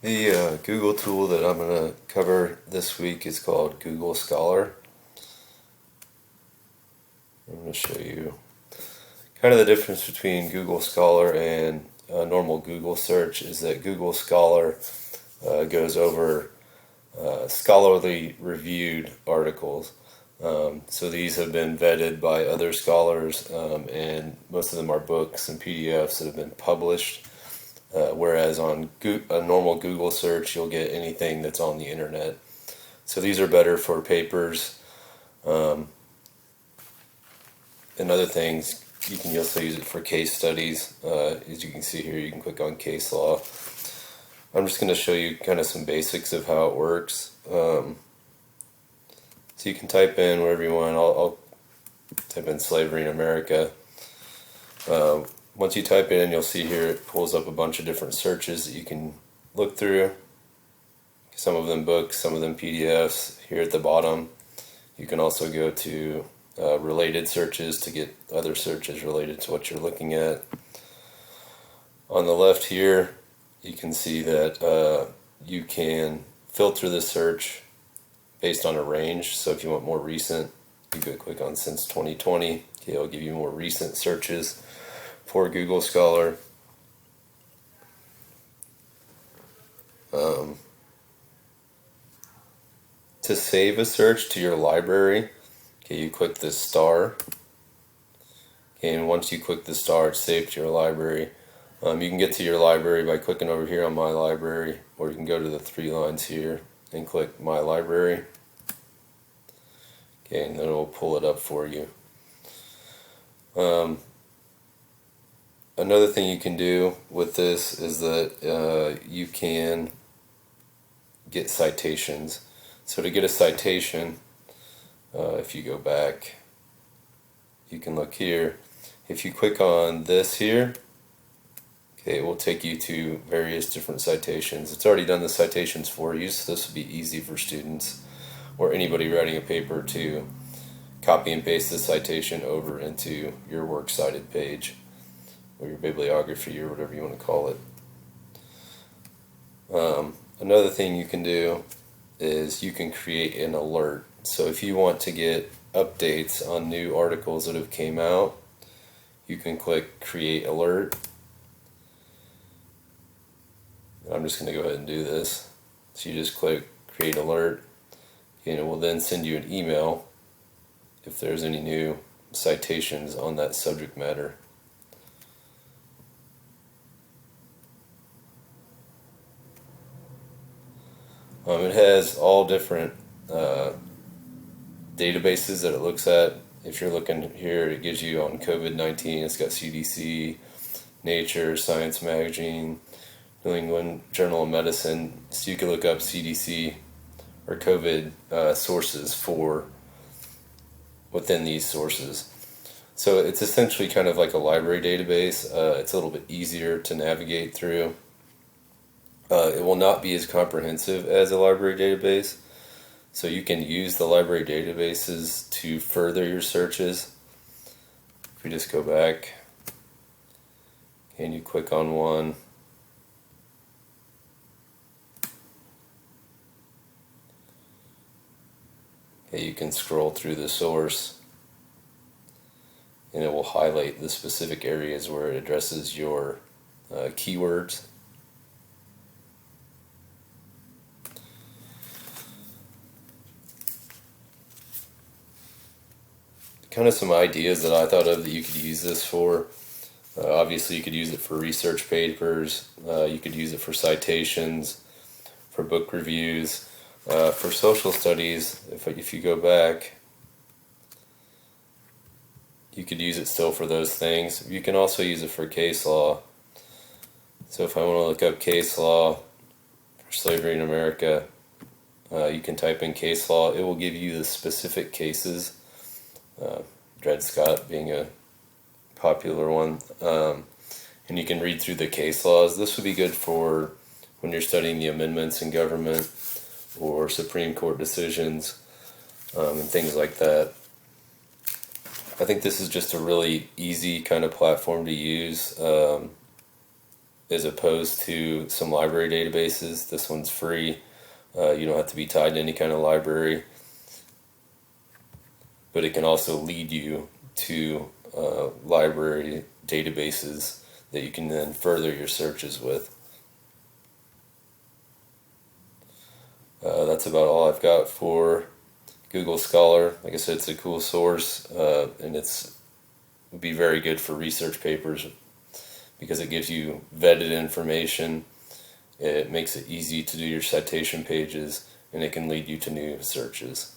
The Google tool that I'm going to cover this week is called Google Scholar. I'm going to show you kind of the difference between Google Scholar and a normal Google search is that Google Scholar goes over scholarly reviewed articles. So these have been vetted by other scholars, and most of them are books and PDFs that have been published. Whereas on a normal Google search, you'll get anything that's on the internet. So these are better for papers and other things. You can also use it for case studies. As you can see here, you can click on case law. I'm just going to show you kind of some basics of how it works. So you can type in wherever you want. I'll type in slavery in America. Once you type it in, you'll see here it pulls up a bunch of different searches that you can look through. Some of them books, some of them PDFs. Here at the bottom, you can also go to related searches to get other searches related to what you're looking at. On the left here, you can see that you can filter the search based on a range. So if you want more recent, you go click on since 2020. Okay, it'll give you more recent searches for Google Scholar. To save a search to your library, okay, you click this star. Okay, and once you click the star, it's saved to your library. You can get to your library by clicking over here on My Library, or you can go to the three lines here and click My Library. Okay, and then it'll pull it up for you. Another thing you can do with this is that you can get citations. So to get a citation, if you go back, you can look here. If you click on this here, okay, it will take you to various different citations. It's already done the citations for you, so this will be easy for students or anybody writing a paper to copy and paste the citation over into your works cited page or your bibliography or whatever you want to call it. Another thing you can do is you can create an alert. So if you want to get updates on new articles that have came out, you can click create alert. I'm just going to go ahead and do this. So you just click create alert, and it will then send you an email if there's any new citations on that subject matter. It has all different databases that it looks at. If you're looking here, it gives you on COVID-19, it's got CDC, Nature, Science Magazine, New England Journal of Medicine. So you can look up CDC or COVID sources for within these sources. So it's essentially kind of like a library database. It's a little bit easier to navigate through. It will not be as comprehensive as a library database, so you can use the library databases to further your searches. If we just go back and you click on one, okay, you can scroll through the source and it will highlight the specific areas where it addresses your keywords. Kind of some ideas that I thought of that you could use this for. Obviously, you could use it for research papers. You could use it for citations, for book reviews, for social studies. If you go back, you could use it still for those things. You can also use it for case law. So if I want to look up case law for slavery in America, you can type in case law. It will give you the specific cases. Dred Scott being a popular one, and you can read through the case laws. This would be good for when you're studying the amendments in government or Supreme Court decisions and things like that. I think this is just a really easy kind of platform to use. as opposed to some library databases. This one's free. You don't have to be tied to any kind of library, but it can also lead you to library databases that you can then further your searches with. That's about all I've got for Google Scholar. Like I said, it's a cool source, and would be very good for research papers because it gives you vetted information. It makes it easy to do your citation pages, and it can lead you to new searches.